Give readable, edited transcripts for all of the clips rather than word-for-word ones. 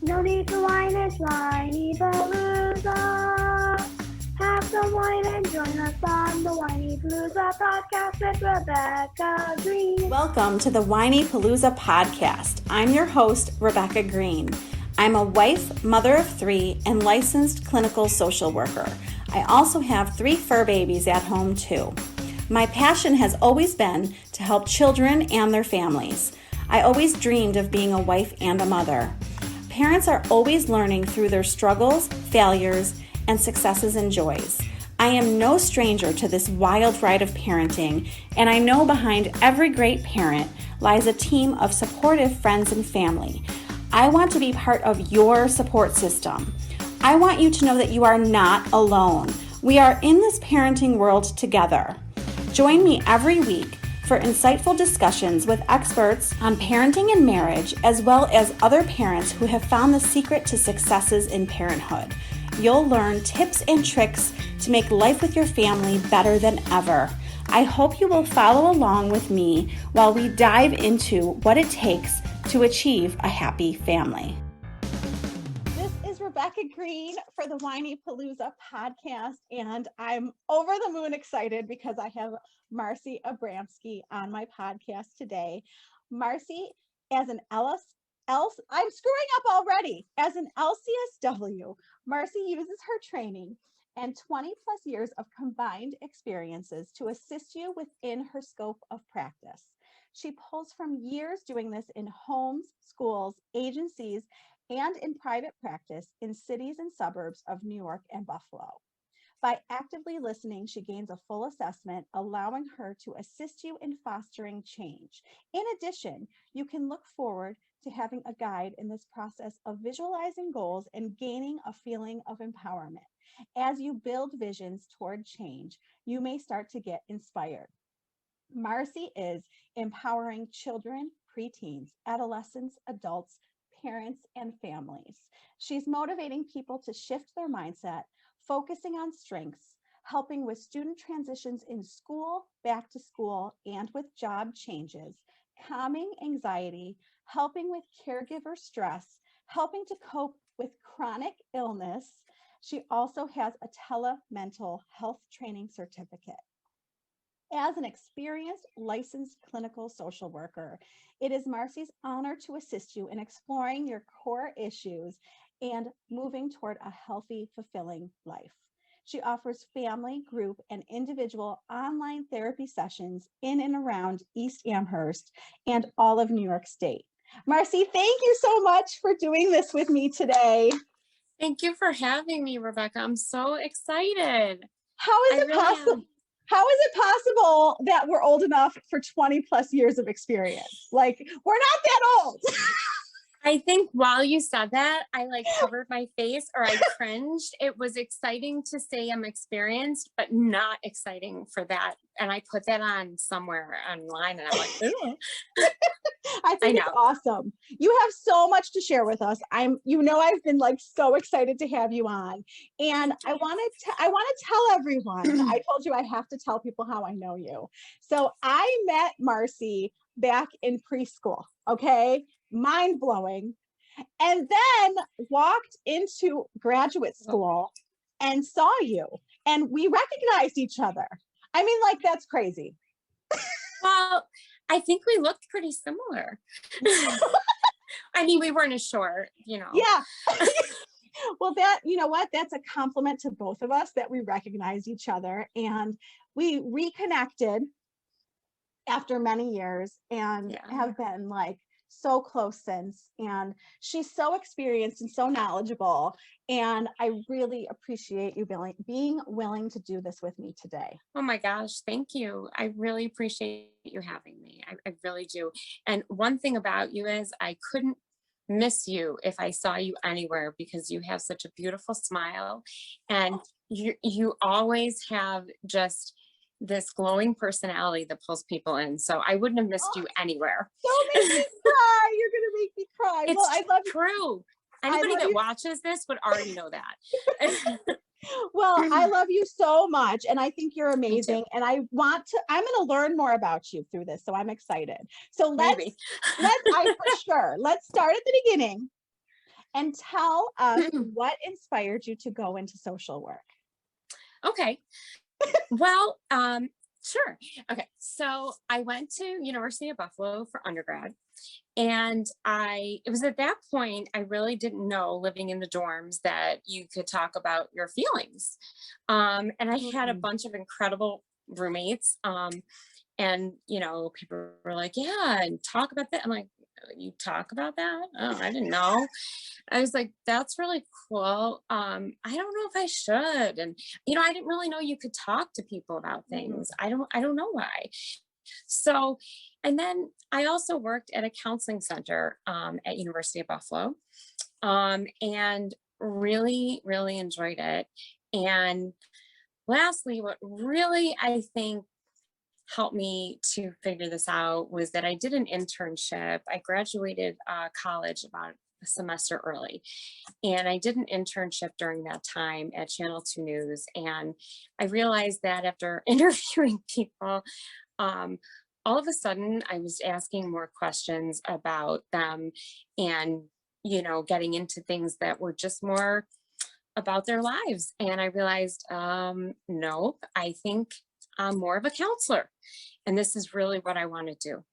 No need to whine, it's Whinypaluza. Have some wine and join us on the Whinypaluza podcast with Rebecca Greene. Welcome to the Whinypaluza podcast. I'm your host, Rebecca Greene. I'm a wife, mother of 3, and licensed clinical social worker. I also have 3 fur babies at home too. My passion has always been to help children and their families. I always dreamed of being a wife and a mother. Parents are always learning through their struggles, failures, and successes and joys. I am no stranger to this wild ride of parenting, and I know behind every great parent lies a team of supportive friends and family. I want to be part of your support system. I want you to know that you are not alone. We are in this parenting world together. Join me every week for insightful discussions with experts on parenting and marriage, as well as other parents who have found the secret to successes in parenthood. You'll learn tips and tricks to make life with your family better than ever. I hope you will follow along with me while we dive into what it takes to achieve a happy family. This is Rebecca Greene for the Whinypaluza podcast, and I'm over the moon excited because I have Marcy Abramsky on my podcast today. Marcy, as an I'm screwing up already. As an LCSW, Marcy uses her training and 20 plus years of combined experiences to assist you within her scope of practice. She pulls from years doing this in homes, schools, agencies, and in private practice in cities and suburbs of New York and Buffalo. By actively listening, she gains a full assessment, allowing her to assist you in fostering change. In addition, you can look forward to having a guide in this process of visualizing goals and gaining a feeling of empowerment. As you build visions toward change, you may start to get inspired. Marcy is empowering children, preteens, adolescents, adults, parents, and families. She's motivating people to shift their mindset, focusing on strengths, helping with student transitions in school, back to school, and with job changes, calming anxiety, helping with caregiver stress, helping to cope with chronic illness. She also has a telemental health training certificate. As an experienced licensed clinical social worker, it is Marcy's honor to assist you in exploring your core issues and moving toward a healthy, fulfilling life. She offers family, group, and individual online therapy sessions in and around East Amherst and all of New York State. Marcy, thank you so much for doing this with me today. Thank you for having me, Rebecca. I'm so excited. How is it possible that we're old enough for 20 plus years of experience? Like, we're not that old. I think while you said that, I covered my face or I cringed. It was exciting to say I'm experienced, but not exciting for that. And I put that on somewhere online and I'm like, ooh. I think it's awesome. You have so much to share with us. I've been so excited to have you on. And I want to tell everyone, I told you I have to tell people how I know you. So I met Marcy back in preschool. Okay. Mind blowing. And then walked into graduate school and saw you and we recognized each other. I mean, that's crazy. Well, I think we looked pretty similar. I mean, we weren't as short, Yeah. Well, that's a compliment to both of us that we recognized each other and we reconnected after many years and have been so close since. And she's so experienced and so knowledgeable. And I really appreciate you being willing to do this with me today. Oh my gosh, thank you. I really appreciate you having me. I really do. And one thing about you is I couldn't miss you if I saw you anywhere because you have such a beautiful smile and you always have just this glowing personality that pulls people in. So I wouldn't have missed you anywhere. Don't make me cry. You're going to make me cry. It's well, I love true. Anybody that watches this would already know that. Well, I love you so much. And I think you're amazing. And I'm going to learn more about you through this. So I'm excited. So let's start at the beginning and tell us what inspired you to go into social work. Okay. Well, sure. Okay. So I went to University of Buffalo for undergrad, and it was at that point, I really didn't know, living in the dorms, that you could talk about your feelings. And I had a bunch of incredible roommates. And, people were like, yeah, and talk about that. I'm like, you talk about that? Oh, I didn't know. I was like, that's really cool. I don't know if I should. And, I didn't really know you could talk to people about things. I don't know why. So, and then I also worked at a counseling center at University of Buffalo, and really, really enjoyed it. And lastly, what really, I think, helped me to figure this out was that I did an internship. I graduated college about a semester early, and I did an internship during that time at Channel 2 News. And I realized that after interviewing people, all of a sudden I was asking more questions about them, and getting into things that were just more about their lives. And I realized, nope, I think I'm more of a counselor, and this is really what I want to do.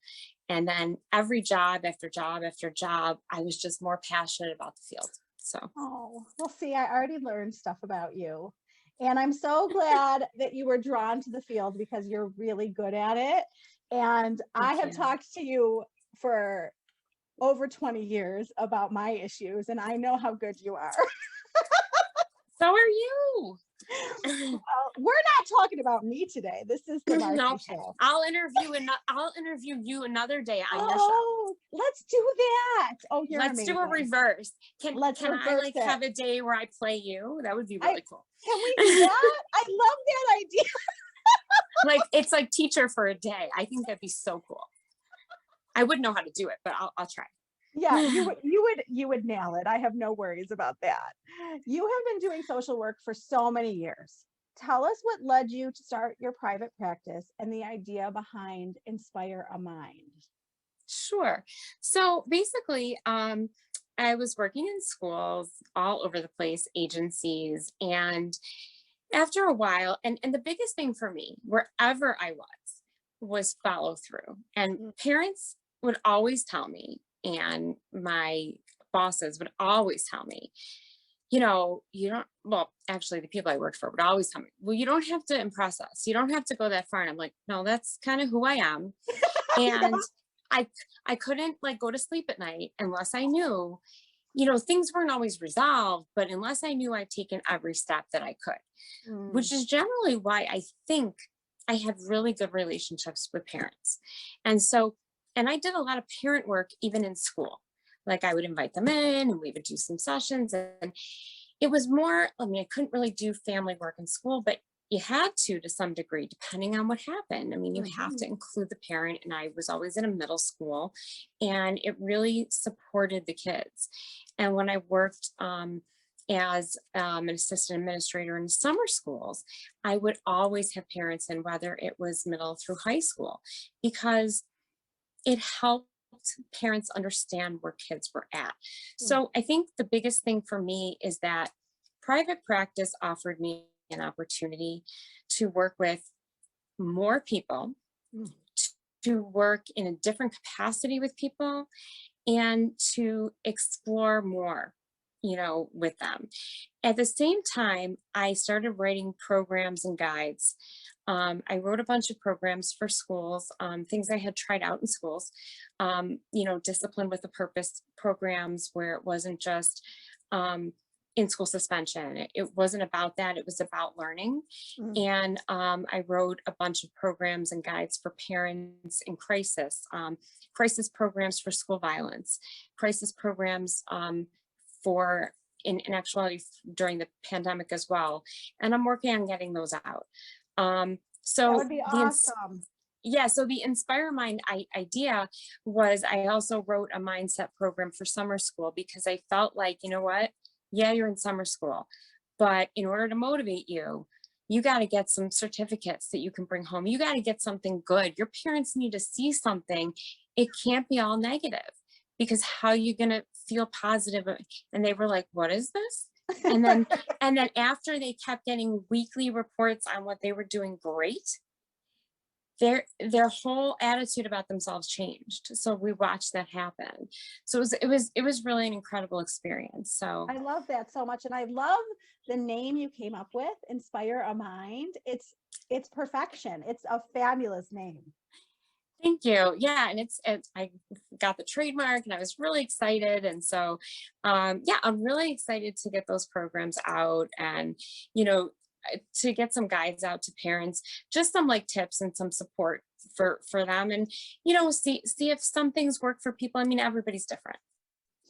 And then every job after job after job, I was just more passionate about the field. So, oh, well, see, I already learned stuff about you, and I'm so glad that you were drawn to the field, because you're really good at it. And I have talked to you for over 20 years about my issues, and I know how good you are. So are you. Well, we're not talking about me today. This is the Marcy show. I'll interview you another day on your show. Let's do that. Oh, you're Let's amazing. do a reverse. Can I it. have a day where I play you? That would be really cool. Can we do that? I love that idea. It's like teacher for a day. I think that'd be so cool. I wouldn't know how to do it, but I'll try. Yeah, you would nail it. I have no worries about that. You have been doing social work for so many years. Tell us what led you to start your private practice and the idea behind Inspire a Mind. Sure. So basically, I was working in schools all over the place, agencies, and after a while, and the biggest thing for me, wherever I was follow through. And parents would always tell me, and my bosses would always tell me, actually the people I worked for would always tell me, well, you don't have to impress us. You don't have to go that far. And I'm like, no, that's kind of who I am. And I couldn't go to sleep at night unless I knew, things weren't always resolved, but unless I knew I'd taken every step that I could, which is generally why I think I had really good relationships with parents. And I did a lot of parent work even in school. I would invite them in and we would do some sessions, and it was more, I couldn't really do family work in school, but you had to some degree, depending on what happened. You have to include the parent, and I was always in a middle school, and it really supported the kids. And when I worked as an assistant administrator in summer schools, I would always have parents in, whether it was middle through high school, because it helped parents understand where kids were at. So I think the biggest thing for me is that private practice offered me an opportunity to work with more people, to work in a different capacity with people, and to explore more, with them. At the same time, I started writing programs and guides. I wrote a bunch of programs for schools, things I had tried out in schools, Discipline with a Purpose programs, where it wasn't just in school suspension. It wasn't about that. It was about learning. And I wrote a bunch of programs and guides for parents in crisis, crisis programs for school violence, crisis programs for in actuality during the pandemic as well. And I'm working on getting those out. So that would be awesome. So the Inspire Mind idea was, I also wrote a mindset program for summer school, because I felt like, yeah, you're in summer school, but in order to motivate you, you got to get some certificates that you can bring home. You got to get something good. Your parents need to see something. It can't be all negative, because how are you going to feel positive. And they were like, what is this? And then, and then after they kept getting weekly reports on what they were doing great, their whole attitude about themselves changed. So we watched that happen. So it was really an incredible experience. So I love that so much. And I love the name you came up with, Inspire a Mind. It's perfection. It's a fabulous name. thank you. Yeah. And I got the trademark and I was really excited. And so, yeah, I'm really excited to get those programs out and, to get some guides out to parents, just some like tips and some support for them, and see if some things work for people. I mean, everybody's different.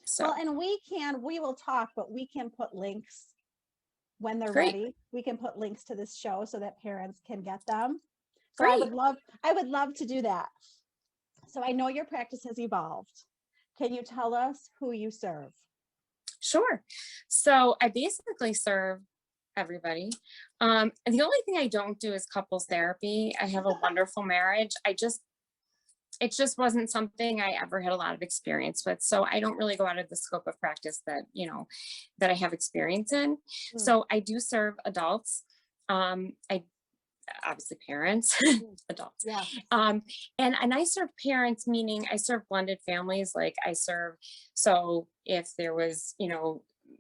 So Well, and we will talk, but we can put links when they're Great. ready. We can put links to this show so that parents can get them. So Great. I would love to do that. So I know your practice has evolved. Can you tell us who you serve? Sure. So I basically serve everybody. And the only thing I don't do is couples therapy. I have a wonderful marriage. It just wasn't something I ever had a lot of experience with. So I don't really go out of the scope of practice that, that I have experience in. So I do serve adults. I obviously parents, adults. Yeah. And I serve parents, meaning I serve blended families. Like so if there was,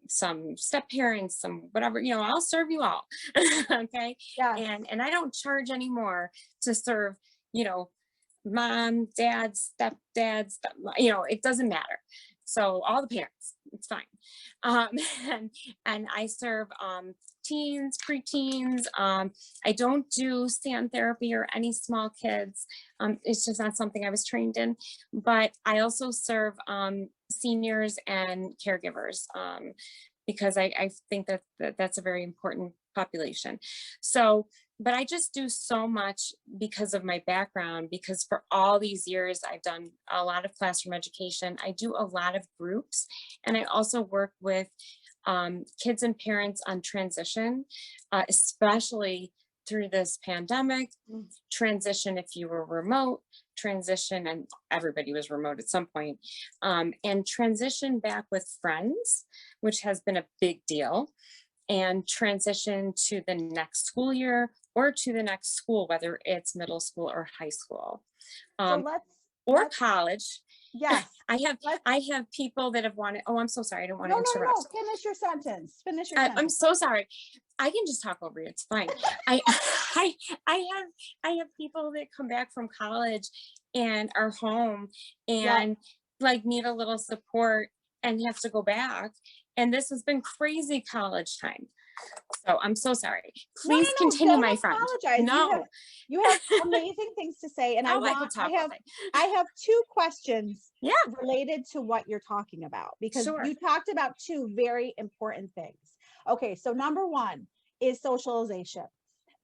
some step parents, some whatever, I'll serve you all. Okay. Yeah. And I don't charge anymore to serve, mom, dad, stepdads, it doesn't matter. So all the parents, it's fine. And I serve teens, preteens. I don't do stand therapy or any small kids. It's just not something I was trained in. But I also serve seniors and caregivers because I think that's a very important population. So, but I just do so much because of my background, because for all these years, I've done a lot of classroom education. I do a lot of groups, and I also work with kids and parents on transition, especially through this pandemic, transition if you were remote, transition, and everybody was remote at some point, and transition back with friends, which has been a big deal, and transition to the next school year or to the next school, whether it's middle school or high school, or college. Yes. I have people that have wanted, I'm so sorry. I don't want to interrupt. No. Finish your sentence. I'm so sorry. I can just talk over you. It's fine. I have people that come back from college and are home and like need a little support and have to go back. And this has been crazy college time. So I'm so sorry. Please continue, my friend. Apologize. No, you have amazing things to say, and I have two questions related to what you're talking about, because you talked about two very important things. Okay, so number one is socialization,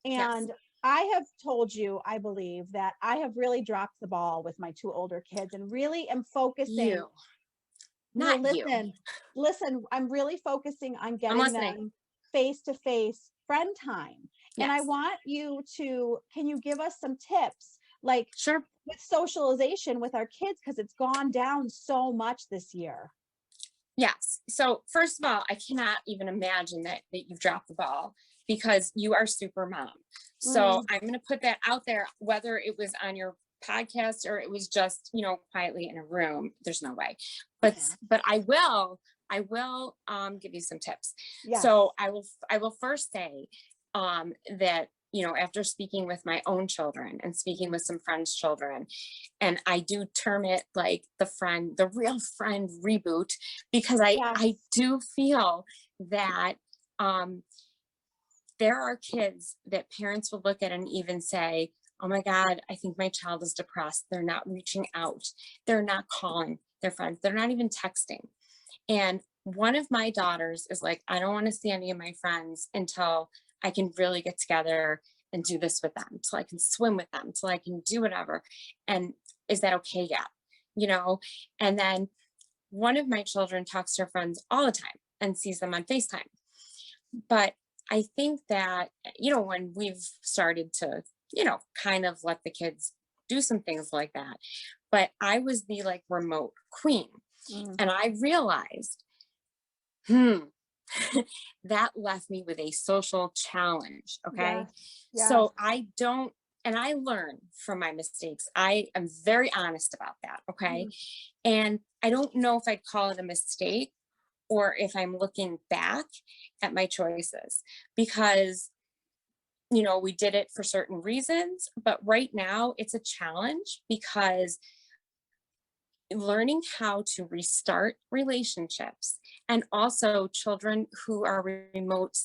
and I have told you, I believe, that I have really dropped the ball with my two older kids and really am focusing. Listen, I'm really focusing on getting them face-to-face friend time. And I want you to, can you give us some tips, like with socialization with our kids, because it's gone down so much this year? Yes. So first of all, I cannot even imagine that you've dropped the ball, because you are super mom. So I'm going to put that out there, whether it was on your podcast or it was just, quietly in a room. There's no way, but I will give you some tips. So I will first say that, after speaking with my own children and speaking with some friends' children, and I do term it like the real friend reboot, because I do feel that there are kids that parents will look at and even say, oh my God, I think my child is depressed. They're not reaching out. They're not calling their friends. They're not even texting. And one of my daughters is like, I don't want to see any of my friends until I can really get together and do this with them, till I can swim with them, till I can do whatever. And is that okay yet? And then one of my children talks to her friends all the time and sees them on FaceTime. But I think that, when we've started to, kind of let the kids do some things like that, but I was the remote queen. And I realized, that left me with a social challenge. Okay. Yes. So and I learn from my mistakes. I am very honest about that. Okay. And I don't know if I'd call it a mistake or if I'm looking back at my choices, because, we did it for certain reasons, but right now it's a challenge because learning how to restart relationships, and also children who are remote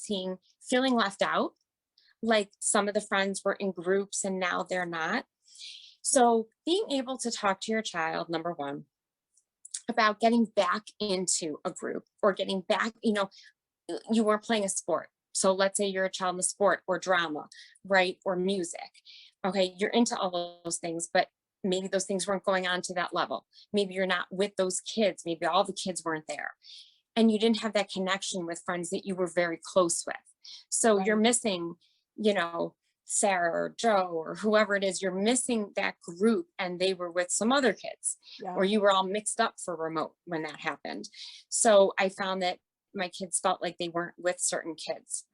feeling left out, like some of the friends were in groups and now they're not. So being able to talk to your child, number one, about getting back into a group or getting back, you weren't playing a sport. So let's say you're a child in a sport or drama, right? Or music. Okay. You're into all those things, but maybe those things weren't going on to that level. Maybe you're not with those kids. Maybe all the kids weren't there. And you didn't have that connection with friends that you were very close with. So you're missing, Sarah or Joe or whoever it is, you're missing that group, and they were with some other kids, or you were all mixed up for remote when that happened. So I found that my kids felt like they weren't with certain kids.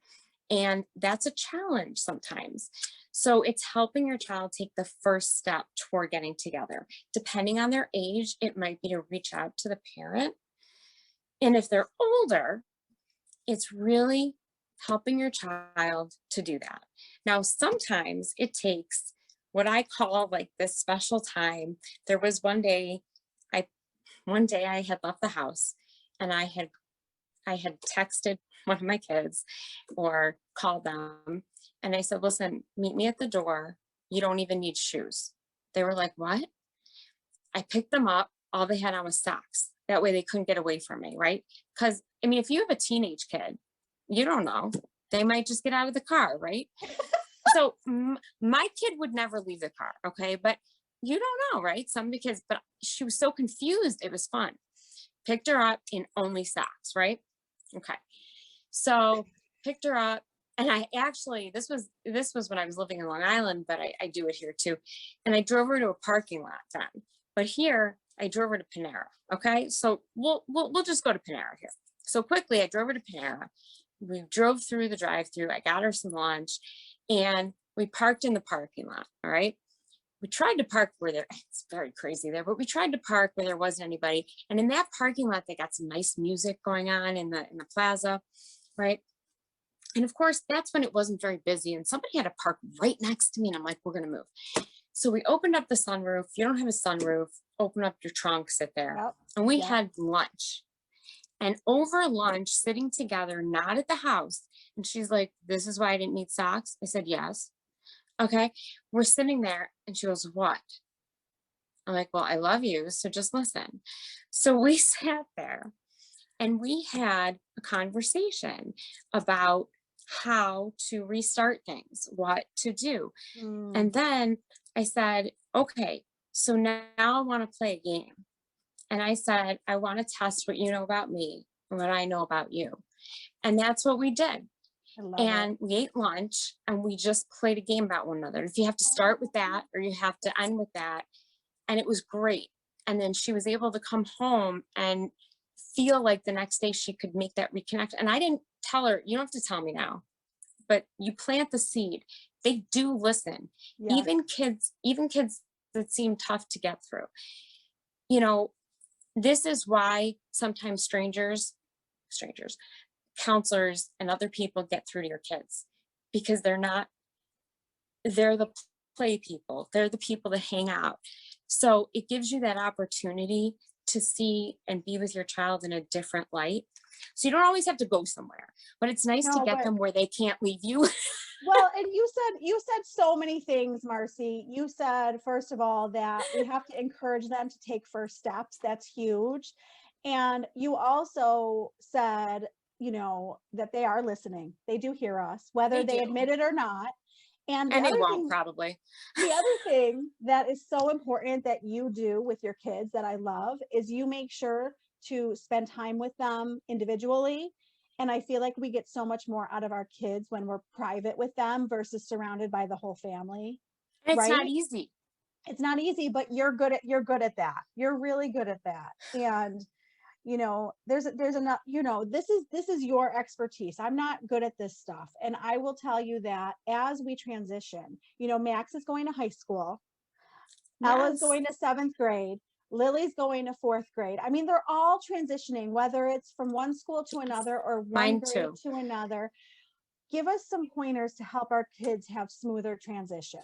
And that's a challenge sometimes. So it's helping your child take the first step toward getting together. Depending on their age, it might be to reach out to the parent. And if they're older, it's really helping your child to do that. Now, sometimes it takes what I call like this special time. There was one day I had left the house, and I had texted one of my kids or called them, and I said, listen, meet me at the door. You don't even need shoes. They were like, what? I picked them up. All they had on was socks. That way they couldn't get away from me, right? Because, if you have a teenage kid, you don't know. They might just get out of the car, right? So my kid would never leave the car, okay? But you don't know, right? But she was so confused. It was fun. Picked her up in only socks, right? Okay. So picked her up, and I actually, this was when I was living in Long Island, but I do it here too. And I drove her to a parking lot then. But here I drove her to Panera. Okay. So we'll just go to Panera here. So quickly I drove her to Panera. We drove through the drive-through. I got her some lunch, and we parked in the parking lot. All right. We tried to park it's very crazy there, but we tried to park where there wasn't anybody. And in that parking lot, they got some nice music going on in the plaza, right? And of course, that's when it wasn't very busy, and somebody had to park right next to me. And I'm like, we're going to move. So we opened up the sunroof. If you don't have a sunroof, open up your trunk, sit there. Yep. And we had lunch. And over lunch, sitting together, not at the house. And she's like, this is why I didn't need socks. I said, yes. Okay. We're sitting there, and she goes, what? I'm like, well, I love you, so just listen. So we sat there, and we had a conversation about how to restart things, what to do. And then I said, okay, so now I want to play a game. And I said, I want to test what you know about me and what I know about you. And that's what we did. And we ate lunch, and we just played a game about one another. If you have to start with that, or you have to end with that. And it was great. And then she was able to come home and feel like the next day she could make that reconnect. And I didn't tell her, you don't have to tell me now, but you plant the seed. They do listen. Yes. Even kids that seem tough to get through. This is why sometimes strangers, counselors, and other people get through to your kids, because they're the play people. They're the people that hang out. So it gives you that opportunity to see and be with your child in a different light. So you don't always have to go somewhere, but it's nice to get them where they can't leave you. Well, and you said so many things, Marcy. You said, first of all, that we have to encourage them to take first steps. That's huge. And you also said, that they are listening. They do hear us, whether they admit it or not. And they won't, probably. The other thing that is so important that you do with your kids that I love is you make sure to spend time with them individually. And I feel like we get so much more out of our kids when we're private with them versus surrounded by the whole family. And it's not easy. It's not easy, but you're good at that. You're really good at that. And there's enough, this is your expertise. I'm not good at this stuff. And I will tell you that as we transition, Max is going to high school. Yes. Ella's going to 7th grade. Lily's going to 4th grade. I mean, they're all transitioning, whether it's from one school to another or one grade to another. Give us some pointers to help our kids have smoother transitions.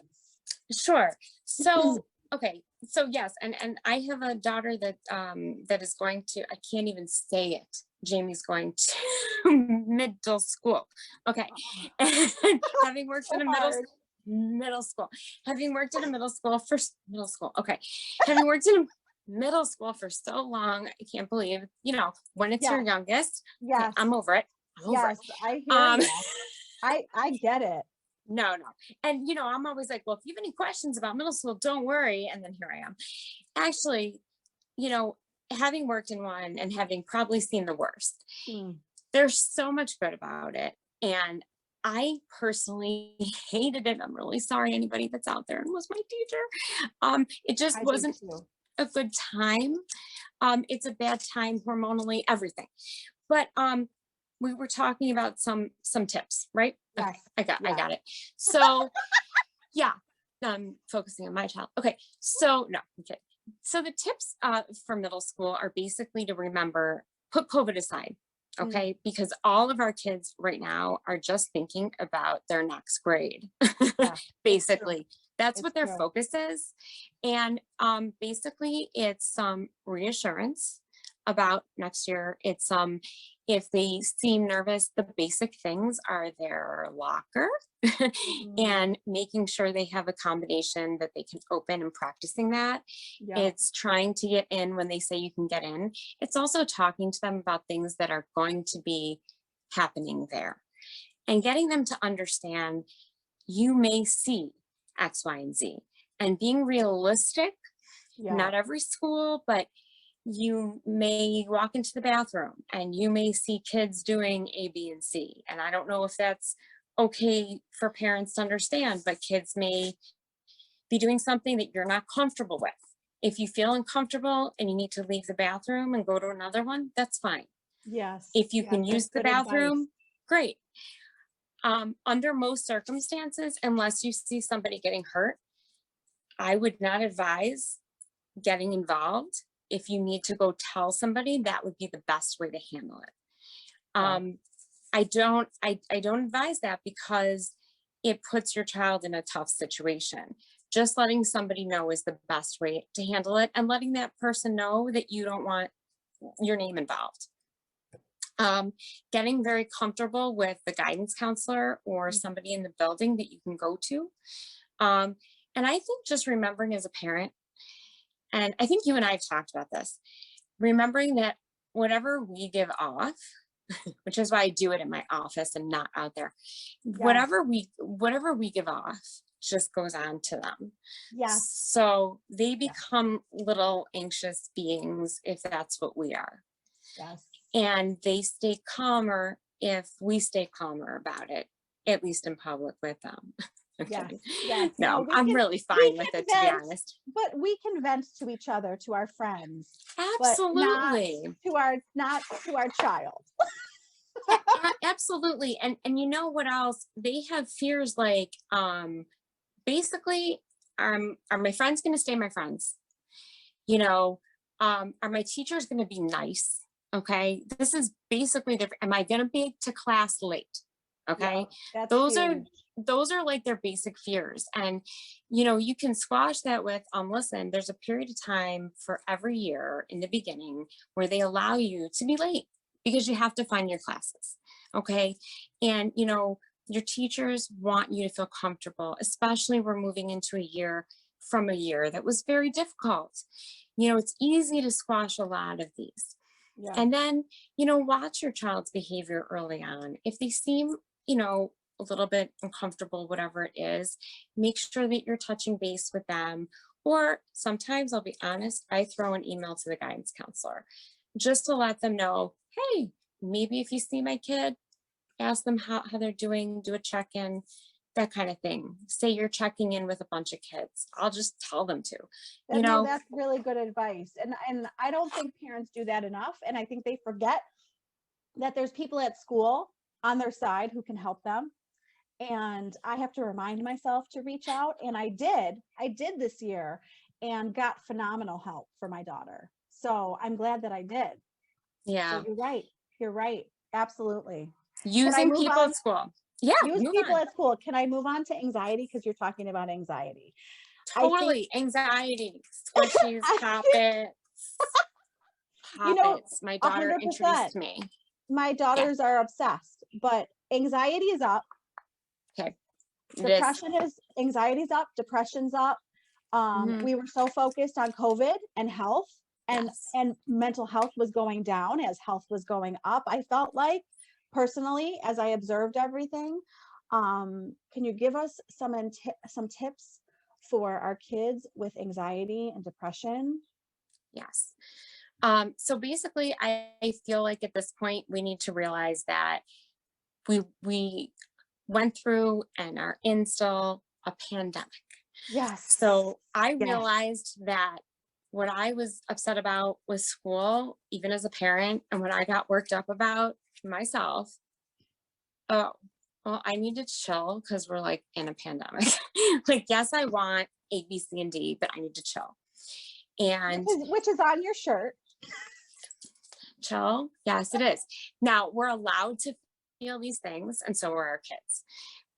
Sure. So, okay. So yes. And I have a daughter that, that is going to, I can't even say it. Jamie's going to middle school. Okay. And having worked in a middle school, having worked in a middle school. Okay. Having worked in a middle school for so long, I can't believe, when it's your youngest, okay, I'm over it. I hear you. I get it. No. And, I'm always like, well, if you have any questions about middle school, don't worry. And then here I am. Actually, having worked in one and having probably seen the worst, there's so much good about it. And I personally hated it. I'm really sorry, anybody that's out there and was my teacher. It just wasn't a good time. It's a bad time hormonally, everything. But we were talking about some tips, right? Yes. Okay, I got it. So yeah, I'm focusing on my child. Okay, so no, okay. So the tips for middle school are basically to remember, put COVID aside, okay? Because all of our kids right now are just thinking about their next grade, basically. That's what their focus is. And basically it's some reassurance about next year. It's if they seem nervous, the basic things are their locker and making sure they have a combination that they can open and practicing that. It's trying to get in when they say you can get in. It's also talking to them about things that are going to be happening there and getting them to understand you may see X, Y, and Z, and being realistic. Not every school, but you may walk into the bathroom and you may see kids doing A, B, and C. And I don't know if that's okay for parents to understand, but kids may be doing something that you're not comfortable with. If you feel uncomfortable and you need to leave the bathroom and go to another one, that's fine. Yes. If you can use the bathroom, great. Under most circumstances, unless you see somebody getting hurt, I would not advise getting involved. If you need to go tell somebody, that would be the best way to handle it. I don't advise that because it puts your child in a tough situation. Just letting somebody know is the best way to handle it, and letting that person know that you don't want your name involved. Getting very comfortable with the guidance counselor or somebody in the building that you can go to. And I think just remembering as a parent, and I think you and I have talked about this, remembering that whatever we give off, which is why I do it in my office and not out there, whatever we give off just goes on to them. So they become little anxious beings if that's what we are. And they stay calmer if we stay calmer about it, at least in public with them. Okay. No, I'm really fine with it, to be honest. But we can vent to each other, to our friends. Absolutely. Not to our child. Absolutely. And you know what else? They have fears like, basically, are my friends going to stay my friends? Are my teachers going to be nice? Okay. This is basically, am I going to be to class late? Okay. Those are like their basic fears. And, you can squash that with, listen, there's a period of time for every year in the beginning where they allow you to be late because you have to find your classes. Okay. And, your teachers want you to feel comfortable, especially we're moving into a year that was very difficult. It's easy to squash a lot of these. And then, watch your child's behavior early on. If they seem, a little bit uncomfortable, whatever it is, make sure that you're touching base with them. Or sometimes, I'll be honest, I throw an email to the guidance counselor just to let them know, hey, maybe if you see my kid, ask them how they're doing, do a check-in, that kind of thing. Say you're checking in with a bunch of kids. I'll just tell them to, that's really good advice. And I don't think parents do that enough. And I think they forget that there's people at school on their side who can help them. And I have to remind myself to reach out. And I did this year and got phenomenal help for my daughter. So I'm glad that I did. Yeah. So you're right. Absolutely. Using people at school. Yeah. Use people at school. Can I move on to anxiety? Because you're talking about anxiety. Totally. Anxiety, squishies, poppets. My daughter 100%. Introduced me. My daughters are obsessed, but anxiety is up. Okay. Anxiety's up, depression's up. We were so focused on COVID and health, and mental health was going down as health was going up. I felt like, personally, as I observed everything. Can you give us some tips for our kids with anxiety and depression? Yes. So basically, I feel like at this point, we need to realize that we went through and are in still a pandemic. Yes. So I realized that what I was upset about was school, even as a parent, and what I got worked up about myself. Oh, well, I need to chill because we're like in a pandemic. Like, yes, I want A, B, C, and D, but I need to chill. And which is on your shirt. Chill. Yes, it is. Now we're allowed to feel these things, and so are our kids.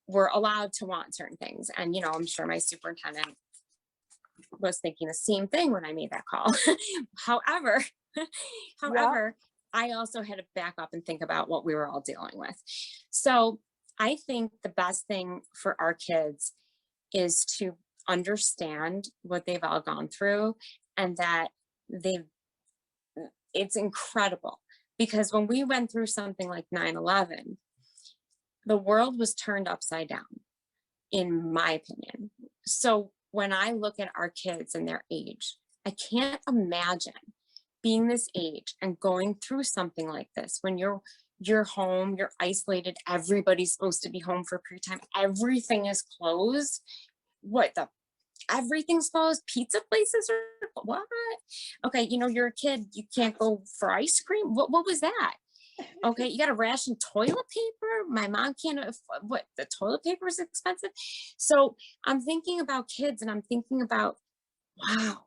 We're allowed to want certain things. And, I'm sure my superintendent was thinking the same thing when I made that call. However, I also had to back up and think about what we were all dealing with. So I think the best thing for our kids is to understand what they've all gone through, and that it's incredible, because when we went through something like 9/11, the world was turned upside down, in my opinion. So when I look at our kids and their age, I can't imagine being this age and going through something like this when you're home, you're isolated, everybody's supposed to be home for a period of time, everything is closed. Everything's closed. Pizza places are what? Okay, you're a kid, you can't go for ice cream. What was that? Okay, you got to ration toilet paper. My mom can't. The toilet paper is expensive. So I'm thinking about kids, and I'm thinking about, wow,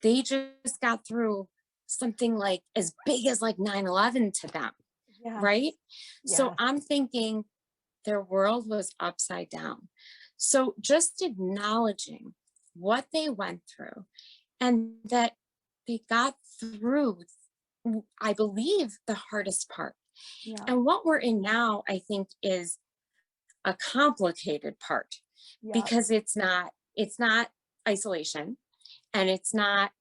they just got through something like as big as like 9/11 to them, right? Yeah. So I'm thinking their world was upside down. So just acknowledging what they went through, and that they got through, I believe, the hardest part. Yeah. And what we're in now, I think, is a complicated part, because it's not isolation, and it's not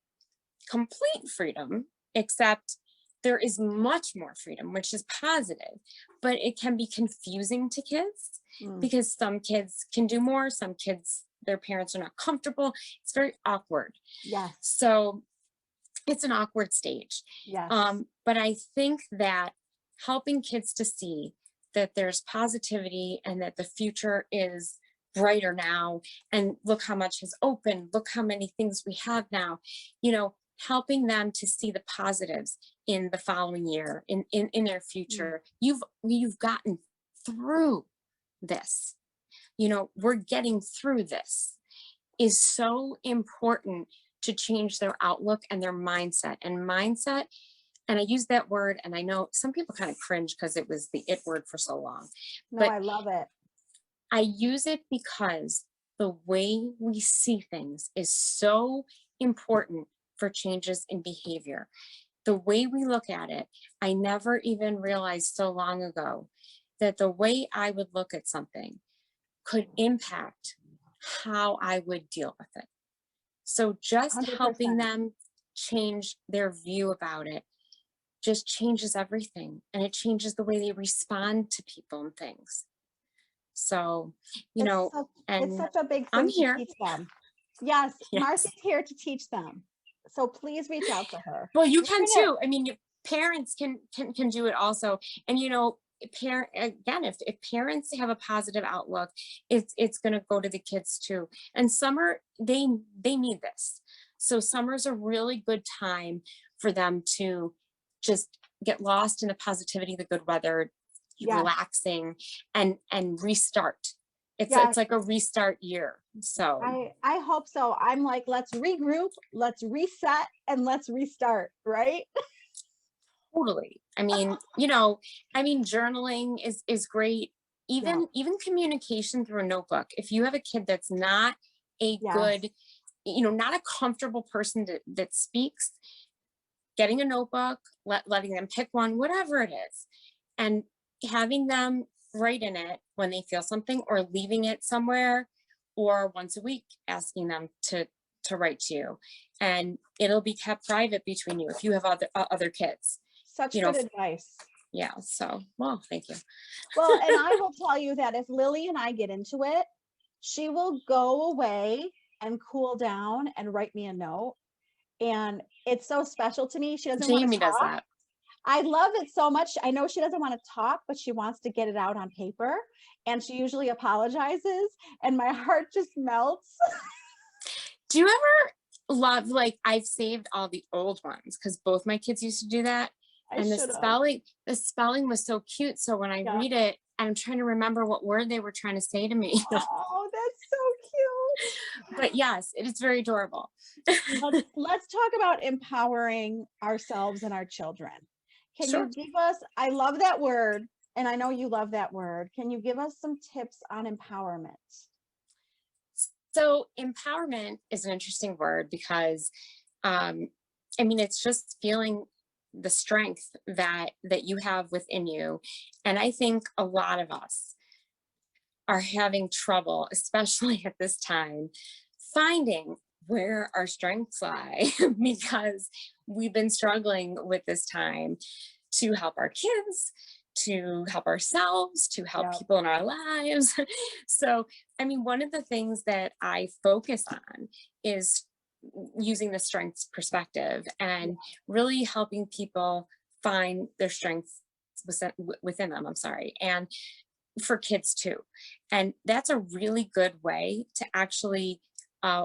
complete freedom, except there is much more freedom, which is positive, but it can be confusing to kids, because some kids can do more, some kids, their parents are not comfortable. It's very awkward. Yeah. So it's an awkward stage. Yes. But I think that helping kids to see that there's positivity and that the future is brighter now, and look how much has opened, look how many things we have now, helping them to see the positives in the following year, in their future. You've gotten through this. We're getting through this, is so important to change their outlook and their mindset. And I use that word, and I know some people kind of cringe because it was the it word for so long. No, but I love it. I use it because the way we see things is so important for changes in behavior. The way we look at it, I never even realized so long ago that the way I would look at something could impact how I would deal with it. So just 100%. Helping them change their view about it just changes everything, and it changes the way they respond to people and things. So, it's such a big thing I'm here. To teach them. Yes, Marcy's here to teach them. So please reach out to her. Well, you can too. I mean, your parents can do it also. And if parents have a positive outlook, it's going to go to the kids too. And summer, they need this. So summer's a really good time for them to just get lost in the positivity, the good weather, relaxing, and restart. It's like a restart year. So I hope so. I'm like, let's regroup, let's reset, and let's restart, right? Totally. I mean, journaling is great. Even communication through a notebook. If you have a kid that's not a good, not a comfortable person that speaks, getting a notebook, letting them pick one, whatever it is, and having them write in it when they feel something, or leaving it somewhere, or once a week asking them to write to you, and it'll be kept private between you if you have other kids. Such good advice. Yeah. So, well, thank you. Well, and I will tell you that if Lily and I get into it, she will go away and cool down and write me a note. And it's so special to me. She doesn't want to talk. Does that. I love it so much. I know she doesn't want to talk, but she wants to get it out on paper. And she usually apologizes, and my heart just melts. Do you ever love, like, I've saved all the old ones because both my kids used to do that. And the spelling was so cute. So when I read it, I'm trying to remember what word they were trying to say to me. Oh, that's so cute. But yes, it is very adorable. Let's talk about empowering ourselves and our children. Can you give us, I love that word, and I know you love that word. Can you give us some tips on empowerment? So empowerment is an interesting word because, it's just feeling the strength that you have within you. And I think a lot of us are having trouble, especially at this time, finding where our strengths lie because we've been struggling with this time to help our kids, to help ourselves, to help people in our lives. So, one of the things that I focus on is using the strengths perspective and really helping people find their strengths within them. And for kids too. And that's a really good way to actually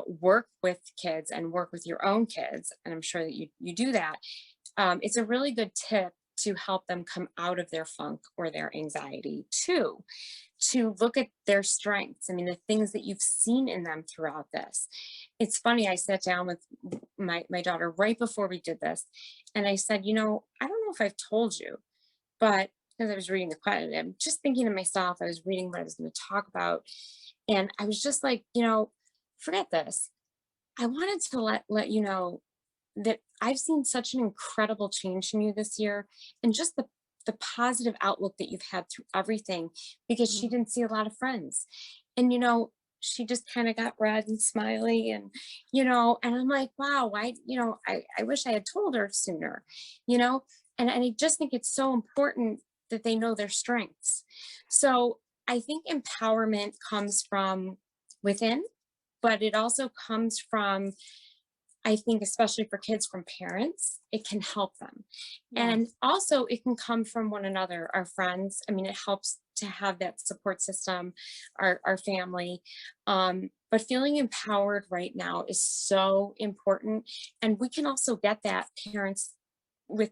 work with kids and work with your own kids. And I'm sure that you do that. It's a really good tip to help them come out of their funk or their anxiety too, to look at their strengths. The things that you've seen in them throughout this. It's funny, I sat down with my daughter right before we did this, and I said, I don't know if I've told you, but because I was reading the question, I'm just thinking to myself, I was reading what I was going to talk about, and I was just like, forget this. I wanted to let you know that I've seen such an incredible change in you this year, and just the positive outlook that you've had through everything, because she didn't see a lot of friends. And, she just kind of got red and smiley, and, and I'm like, wow, why, I wish I had told her sooner, and I just think it's so important that they know their strengths. So I think empowerment comes from within, but it also comes from, I think, especially for kids, from parents. It can help them. And also it can come from one another, our friends. It helps to have that support system, our family. But feeling empowered right now is so important. And we can also get that parents with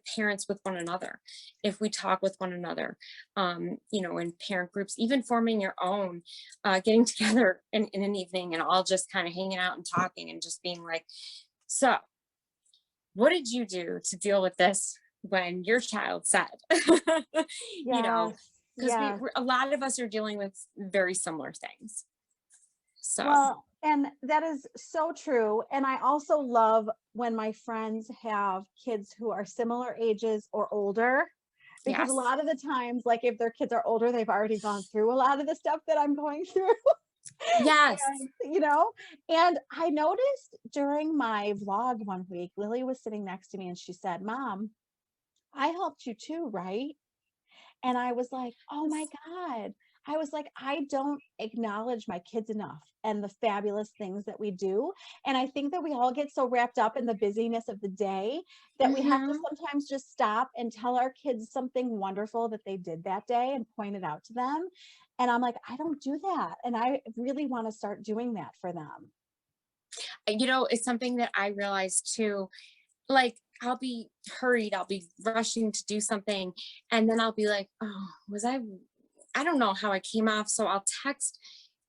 one another, if we talk with one another, in parent groups, even forming your own, getting together in an evening and all just kind of hanging out and talking and just being like, so what did you do to deal with this when your child said, because a lot of us are dealing with very similar things. So. Well, and that is so true. And I also love when my friends have kids who are similar ages or older, because a lot of the times, like if their kids are older, they've already gone through a lot of the stuff that I'm going through. Yes. And I noticed during my vlog one week, Lily was sitting next to me and she said, Mom, I helped you too, right? And I was like, oh my God, I was like, I don't acknowledge my kids enough and the fabulous things that we do. And I think that we all get so wrapped up in the busyness of the day that we have to sometimes just stop and tell our kids something wonderful that they did that day and point it out to them. And I'm like, I don't do that. And I really want to start doing that for them. You know, it's something that I realized too, like I'll be hurried, I'll be rushing to do something. And then I'll be like, oh, I don't know how I came off. So I'll text,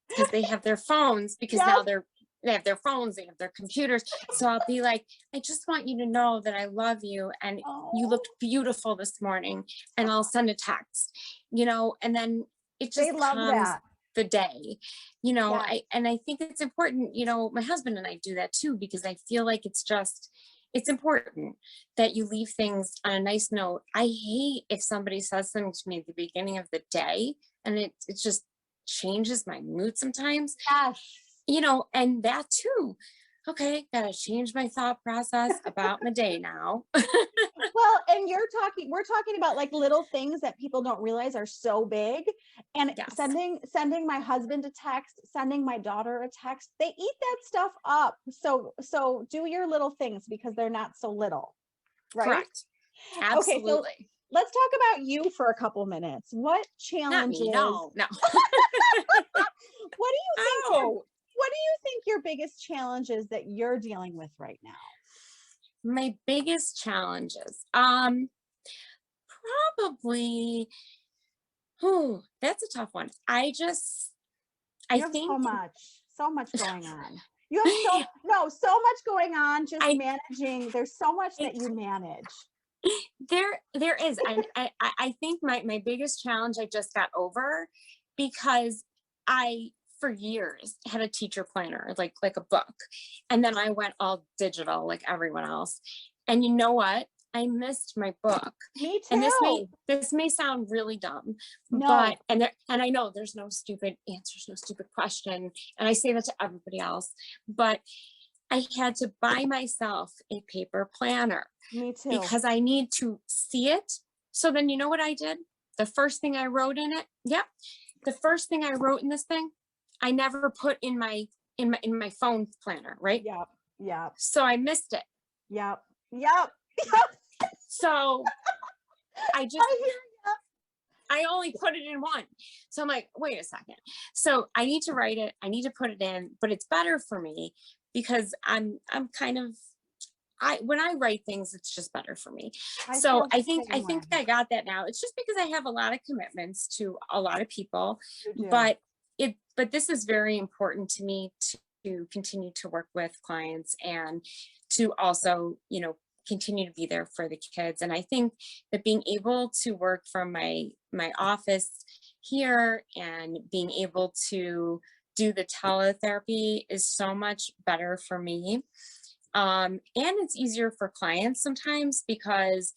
because they have their phones, because now they have their phones, they have their computers. So I'll be like, I just want you to know that I love you and you looked beautiful this morning. And I'll send a text, you know, and then it just calms the day, you know. I think it's important, you know, my husband and I do that too, because I feel like it's important that you leave things on a nice note. I hate if somebody says something to me at the beginning of the day and it just changes my mood sometimes. Yes. You know, and that too. Okay, gotta change my thought process about my day now. Well, and we're talking about like little things that people don't realize are so big. And sending my husband a text, sending my daughter a text, they eat that stuff up. So do your little things because they're not so little. Right? Correct. Absolutely. Okay, so let's talk about you for a couple minutes. What challenges? No. What do you think your biggest challenges that you're dealing with right now? My biggest challenges, probably, that's a tough one. I think so much going on. You have so much going on, just managing. There's so much that you manage. There is. And I think my biggest challenge I just got over, because I, for years, had a teacher planner, like a book. And then I went all digital like everyone else. And you know what? I missed my book. Me too. And this may sound really dumb, but I know there's no stupid answers, no stupid question. And I say that to everybody else, but I had to buy myself a paper planner. Me too. Because I need to see it. So then you know what I did? The first thing I wrote in it. Yep. The first thing I wrote in this thing, I never put in my phone planner, right? Yep. So I missed it. Yep. So I only put it in one. So I'm like, wait a second. So I need to write it. I need to put it in, but it's better for me because I'm kind of, when I write things, it's just better for me. So I think I got that now. It's just because I have a lot of commitments to a lot of people, but this is very important to me to continue to work with clients and to also, you know, continue to be there for the kids. And I think that being able to work from my office here and being able to do the teletherapy is so much better for me. And it's easier for clients sometimes because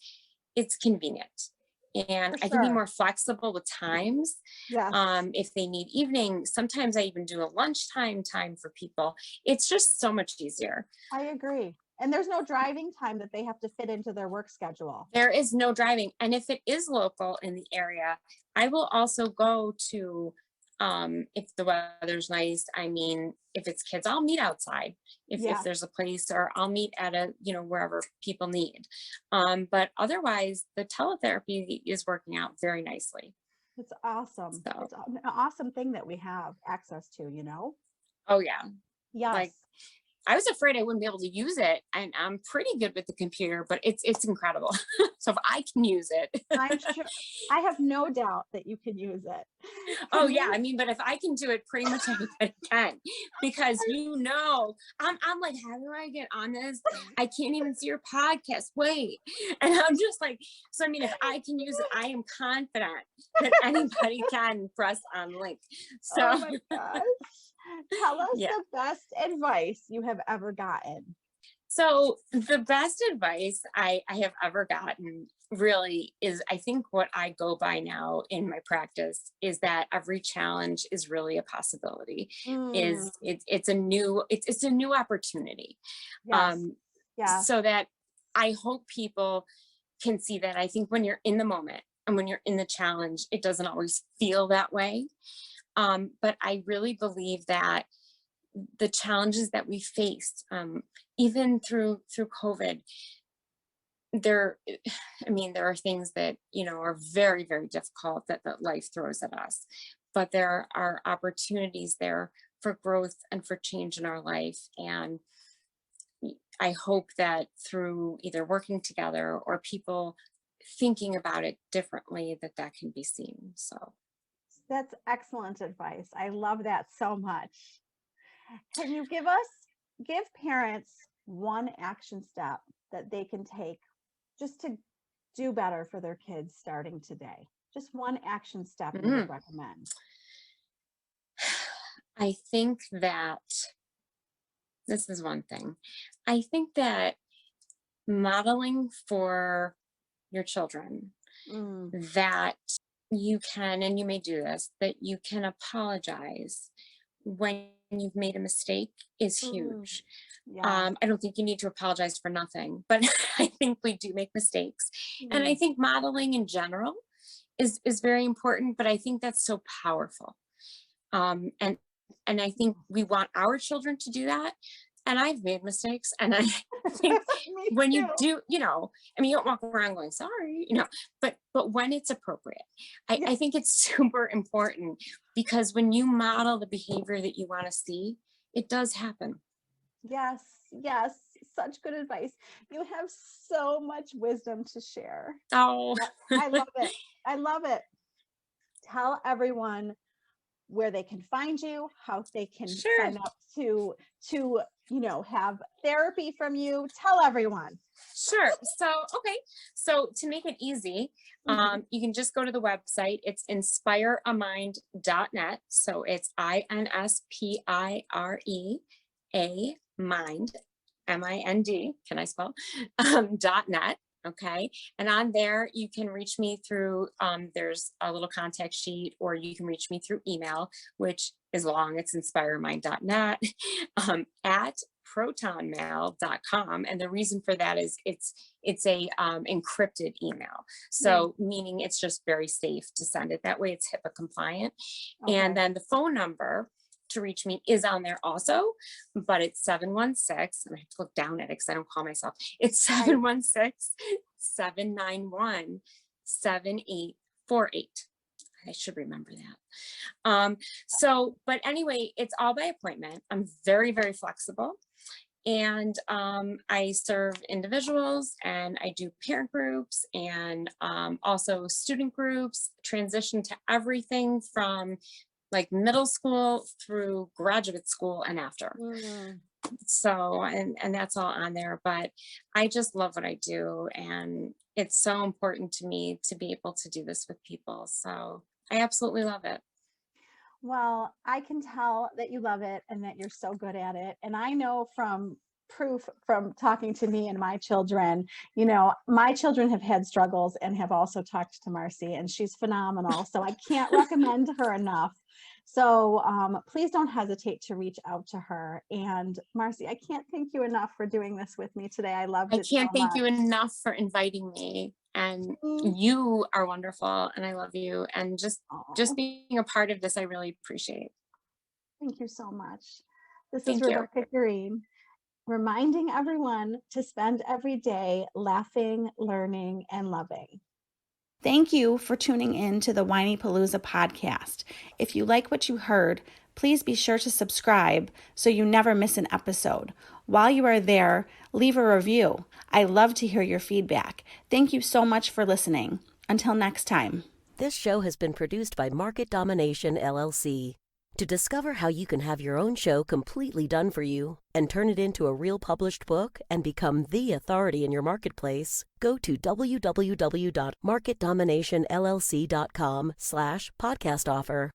it's convenient. And I can be more flexible with times. Yes. If they need evening, sometimes I even do a lunchtime time for people. It's just so much easier. I agree. And there's no driving time that they have to fit into their work schedule. There is no driving. And if it is local in the area, I will also go to, if the weather's nice, I mean, if it's kids, I'll meet outside if there's a place, or I'll meet at wherever people need. But otherwise the teletherapy is working out very nicely. It's awesome. So, it's an awesome thing that we have access to, you know? Oh yeah. Yes. Like, I was afraid I wouldn't be able to use it, and I'm pretty good with the computer, but it's incredible. So if I can use it, I'm sure, I have no doubt that you can use it. Oh yeah, I mean, but if I can do it, pretty much anybody can, because I'm like, how do I get on this? I can't even see your podcast. Wait, and I'm just like, so I mean, if I can use it, I am confident that anybody can press on link. So. Oh my gosh. Tell us the best advice you have ever gotten. So the best advice I have ever gotten really is, I think what I go by now in my practice is that every challenge is really a possibility. It's a new opportunity. Yes. So that I hope people can see that. I think when you're in the moment, And when you're in the challenge, it doesn't always feel that way. But I really believe that the challenges that we faced, even through COVID, there are things that, are very, very difficult that life throws at us, but there are opportunities there for growth and for change in our life. And I hope that through either working together or people thinking about it differently, that can be seen. So that's excellent advice. I love that so much. Can you give parents one action step that they can take just to do better for their kids starting today? Just one action step you would recommend. I think that this is one thing. I think that modeling for your children that you can, and you may do this, that you can apologize when you've made a mistake is huge. Yeah. I don't think you need to apologize for nothing, but I think we do make mistakes. And I think modeling in general is very important, but I think that's so powerful. And I think we want our children to do that. And I've made mistakes. And I think when you do, you don't walk around going, sorry, but when it's appropriate, I think it's super important, because when you model the behavior that you want to see, it does happen. Yes. Such good advice. You have so much wisdom to share. Oh, I love it. Tell everyone where they can find you, how they can sign up to have therapy from you. Tell everyone. Sure. So to make it easy, you can just go to the website. It's inspireamind.net. So it's INSPIRE mind, MIND, can I spell, .net. Okay. And on there, you can reach me through, there's a little contact sheet, or you can reach me through email, which is long. It's inspiremind.net, at protonmail.com. And the reason for that is it's a encrypted email. So meaning it's just very safe to send it that way. It's HIPAA compliant. Okay. And then the phone number to reach me is on there also, but it's 716, and I have to look down at it because I don't call myself. It's 716-791-7848. I should remember that. But anyway, it's all by appointment. I'm very, very flexible. And I serve individuals, and I do parent groups, and also student groups, transition to everything from like middle school through graduate school and after. So, and that's all on there, but I just love what I do. And it's so important to me to be able to do this with people. So I absolutely love it. Well, I can tell that you love it and that you're so good at it. And I know from proof from talking to me and my children, my children have had struggles and have also talked to Marcy, and she's phenomenal. So I can't recommend her enough. So please don't hesitate to reach out to her. And Marcy, I can't thank you enough for doing this with me today. I loved it. I can't thank you enough for inviting me. And you are wonderful, and I love you. And just being a part of this, I really appreciate. Thank you so much. This is Rebecca Greene, reminding everyone to spend every day laughing, learning, and loving. Thank you for tuning in to the Whinypaluza podcast. If you like what you heard, please be sure to subscribe so you never miss an episode. While you are there, leave a review. I love to hear your feedback. Thank you so much for listening. Until next time. This show has been produced by Market Domination, LLC. To discover how you can have your own show completely done for you and turn it into a real published book and become the authority in your marketplace, go to www.marketdominationllc.com/podcast offer.